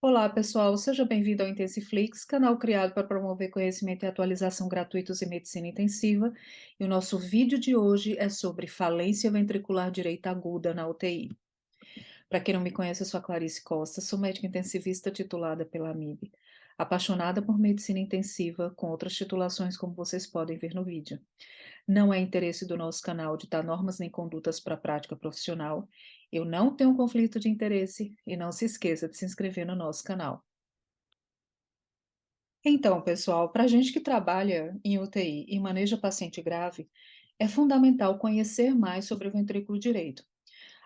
Olá, pessoal, seja bem-vindo ao Intensiflix, canal criado para promover conhecimento e atualização gratuitos em medicina intensiva. E o nosso vídeo de hoje é sobre falência ventricular direita aguda na UTI. Para quem não me conhece, eu sou a Clarice Costa, sou médica intensivista titulada pela AMIB, apaixonada por medicina intensiva, com outras titulações, como vocês podem ver no vídeo. Não é interesse do nosso canal ditar normas nem condutas para a prática profissional. Eu não tenho conflito de interesse e não se esqueça de se inscrever no nosso canal. Então, pessoal, para a gente que trabalha em UTI e maneja paciente grave, é fundamental conhecer mais sobre o ventrículo direito.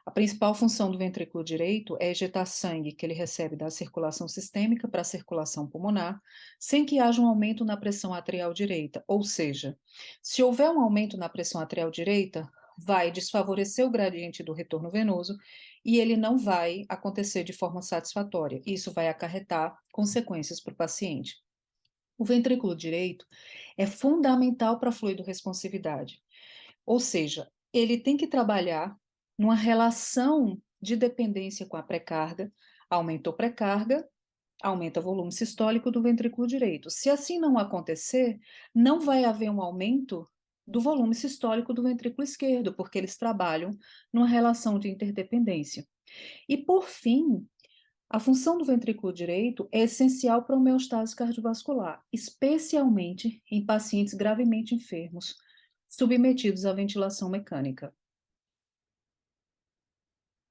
A principal função do ventrículo direito é ejetar sangue que ele recebe da circulação sistêmica para a circulação pulmonar, sem que haja um aumento na pressão arterial direita. Ou seja, se houver um aumento na pressão arterial direita, vai desfavorecer o gradiente do retorno venoso e ele não vai acontecer de forma satisfatória. Isso vai acarretar consequências para o paciente. O ventrículo direito é fundamental para a fluido-responsividade, ou seja, ele tem que trabalhar numa relação de dependência com a pré-carga, aumentou pré-carga, aumenta o volume sistólico do ventrículo direito. Se assim não acontecer, não vai haver um aumento do volume sistólico do ventrículo esquerdo, porque eles trabalham numa relação de interdependência. E por fim, a função do ventrículo direito é essencial para a homeostase cardiovascular, especialmente em pacientes gravemente enfermos, submetidos à ventilação mecânica.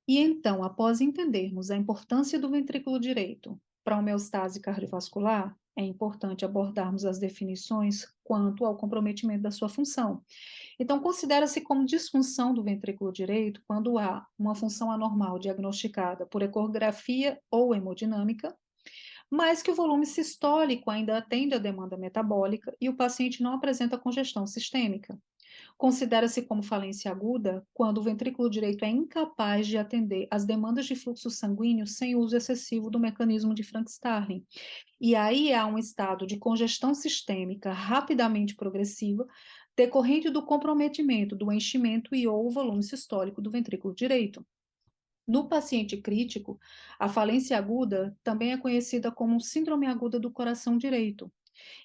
E então, após entendermos a importância do ventrículo direito para a homeostase cardiovascular, é importante abordarmos as definições quanto ao comprometimento da sua função. Então, considera-se como disfunção do ventrículo direito quando há uma função anormal diagnosticada por ecografia ou hemodinâmica, mas que o volume sistólico ainda atende à demanda metabólica e o paciente não apresenta congestão sistêmica. Considera-se como falência aguda quando o ventrículo direito é incapaz de atender às demandas de fluxo sanguíneo sem uso excessivo do mecanismo de Frank-Starling. E aí há um estado de congestão sistêmica rapidamente progressiva, decorrente do comprometimento do enchimento e ou volume sistólico do ventrículo direito. No paciente crítico, a falência aguda também é conhecida como síndrome aguda do coração direito.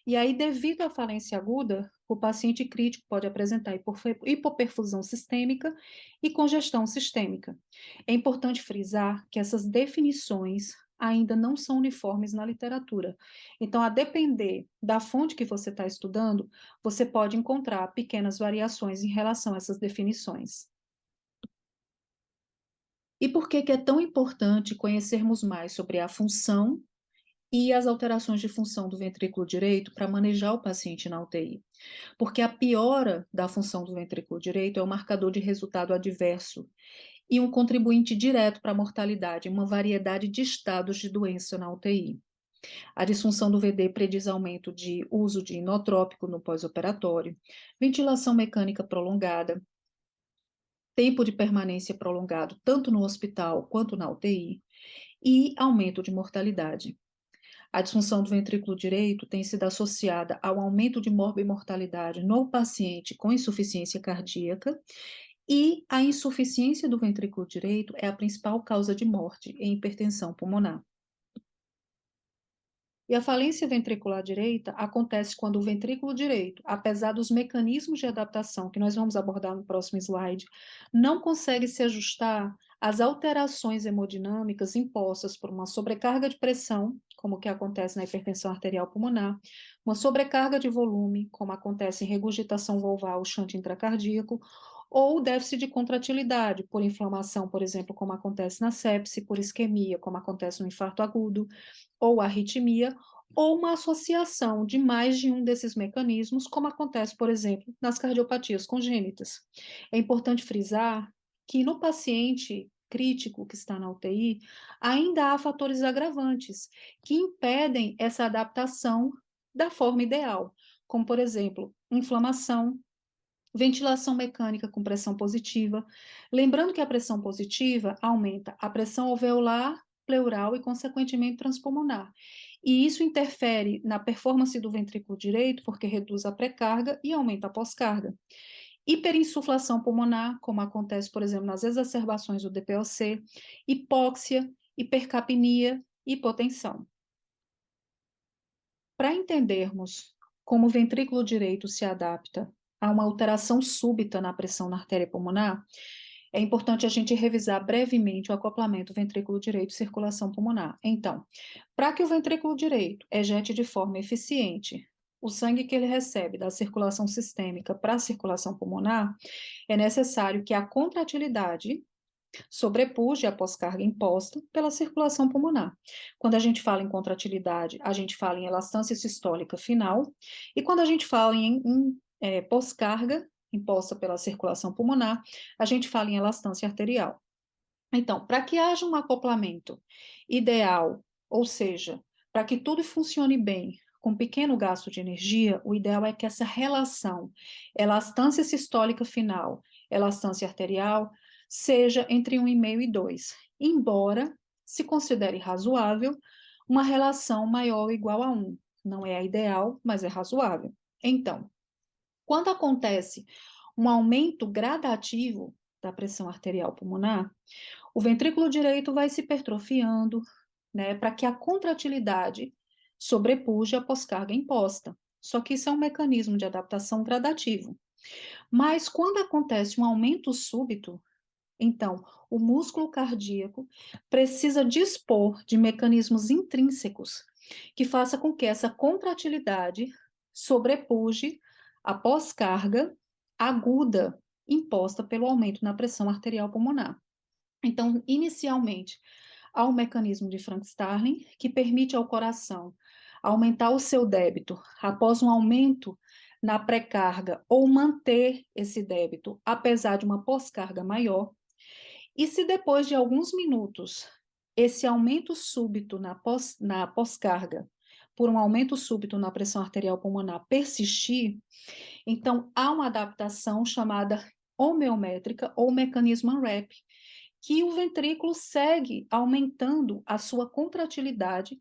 E aí, devido à falência aguda, o paciente crítico pode apresentar hipoperfusão sistêmica e congestão sistêmica. É importante frisar que essas definições ainda não são uniformes na literatura. Então, a depender da fonte que você está estudando, você pode encontrar pequenas variações em relação a essas definições. E por que que é tão importante conhecermos mais sobre a função e as alterações de função do ventrículo direito para manejar o paciente na UTI? Porque a piora da função do ventrículo direito é um marcador de resultado adverso e um contribuinte direto para a mortalidade, uma variedade de estados de doença na UTI. A disfunção do VD prediz aumento de uso de inotrópico no pós-operatório, ventilação mecânica prolongada, tempo de permanência prolongado tanto no hospital quanto na UTI e aumento de mortalidade. A disfunção do ventrículo direito tem sido associada ao aumento de morbimortalidade no paciente com insuficiência cardíaca e a insuficiência do ventrículo direito é a principal causa de morte em hipertensão pulmonar. E a falência ventricular direita acontece quando o ventrículo direito, apesar dos mecanismos de adaptação que nós vamos abordar no próximo slide, não consegue se ajustar às alterações hemodinâmicas impostas por uma sobrecarga de pressão, como que acontece na hipertensão arterial pulmonar, uma sobrecarga de volume, como acontece em regurgitação vulvar ou shunt intracardíaco, ou déficit de contratilidade, por inflamação, por exemplo, como acontece na sepse, por isquemia, como acontece no infarto agudo, ou arritmia, ou uma associação de mais de um desses mecanismos, como acontece, por exemplo, nas cardiopatias congênitas. É importante frisar que no paciente crítico que está na UTI, ainda há fatores agravantes que impedem essa adaptação da forma ideal, como, por exemplo, inflamação, ventilação mecânica com pressão positiva. Lembrando que a pressão positiva aumenta a pressão alveolar, pleural e, consequentemente, transpulmonar. E isso interfere na performance do ventrículo direito, porque reduz a pré-carga e aumenta a pós-carga. Hiperinsuflação pulmonar, como acontece, por exemplo, nas exacerbações do DPOC, hipóxia, hipercapnia Hipotensão. Para entendermos como o ventrículo direito se adapta a uma alteração súbita na pressão na artéria pulmonar, é importante a gente revisar brevemente o acoplamento ventrículo direito e circulação pulmonar. Então, para que o ventrículo direito ejete de forma eficiente o sangue que ele recebe da circulação sistêmica para a circulação pulmonar, é necessário que a contratilidade sobrepuje a pós-carga imposta pela circulação pulmonar. Quando a gente fala em contratilidade, a gente fala em elastância sistólica final, e quando a gente fala em pós-carga imposta pela circulação pulmonar, a gente fala em elastância arterial. Então, para que haja um acoplamento ideal, ou seja, para que tudo funcione bem, com pequeno gasto de energia, o ideal é que essa relação elastância sistólica final, elastância arterial, seja entre 1,5 e 2, embora se considere razoável uma relação maior ou igual a 1. Não é a ideal, mas é razoável. Então, quando acontece um aumento gradativo da pressão arterial pulmonar, o ventrículo direito vai se hipertrofiando, né, para que a contratilidade sobrepuja a pós-carga imposta. Só que isso é um mecanismo de adaptação gradativo. Mas quando acontece um aumento súbito, então o músculo cardíaco precisa dispor de mecanismos intrínsecos que faça com que essa contratilidade sobrepuje a pós-carga aguda imposta pelo aumento na pressão arterial pulmonar. Então, inicialmente, há um mecanismo de Frank-Starling que permite ao coração aumentar o seu débito após um aumento na pré-carga ou manter esse débito apesar de uma pós-carga maior. E se depois de alguns minutos esse aumento súbito na pós-carga, por um aumento súbito na pressão arterial pulmonar persistir, então há uma adaptação chamada homeométrica ou mecanismo UNRAP, que o ventrículo segue aumentando a sua contratilidade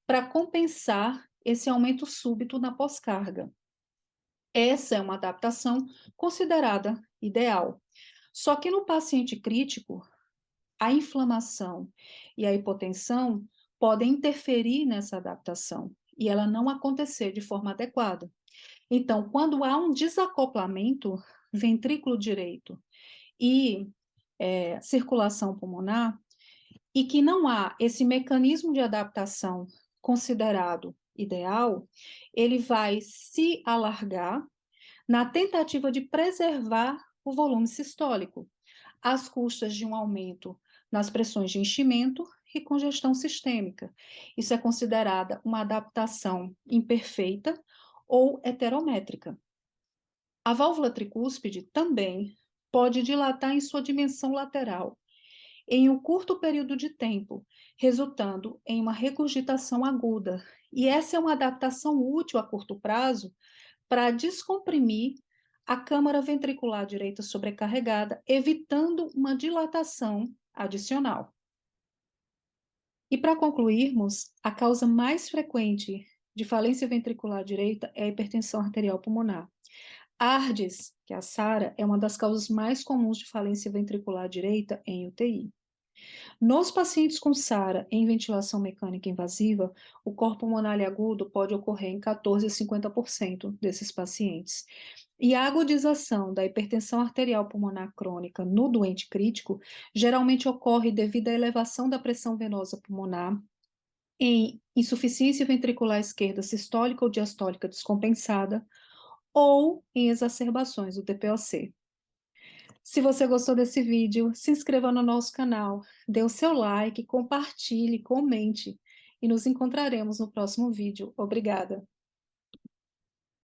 para compensar esse aumento súbito na pós-carga. Essa é uma adaptação considerada ideal. Só que no paciente crítico, a inflamação e a hipotensão podem interferir nessa adaptação e ela não acontecer de forma adequada. Então, quando há um desacoplamento ventrículo direito e circulação pulmonar, e que não há esse mecanismo de adaptação considerado ideal, ele vai se alargar na tentativa de preservar o volume sistólico, às custas de um aumento nas pressões de enchimento e congestão sistêmica. Isso é considerada uma adaptação imperfeita ou heterométrica. A válvula tricúspide também pode dilatar em sua dimensão lateral, em um curto período de tempo, resultando em uma regurgitação aguda. E essa é uma adaptação útil a curto prazo para descomprimir a câmara ventricular direita sobrecarregada, evitando uma dilatação adicional. E para concluirmos, a causa mais frequente de falência ventricular direita é a hipertensão arterial pulmonar. ARDS, que é a SARA, é uma das causas mais comuns de falência ventricular direita em UTI. Nos pacientes com SARA em ventilação mecânica invasiva, o corpo pulmonar agudo pode ocorrer em 14 a 50% desses pacientes. E a agudização da hipertensão arterial pulmonar crônica no doente crítico geralmente ocorre devido à elevação da pressão venosa pulmonar, em insuficiência ventricular esquerda sistólica ou diastólica descompensada, ou em exacerbações do TPOC. Se você gostou desse vídeo, se inscreva no nosso canal, dê o seu like, compartilhe, comente e nos encontraremos no próximo vídeo. Obrigada!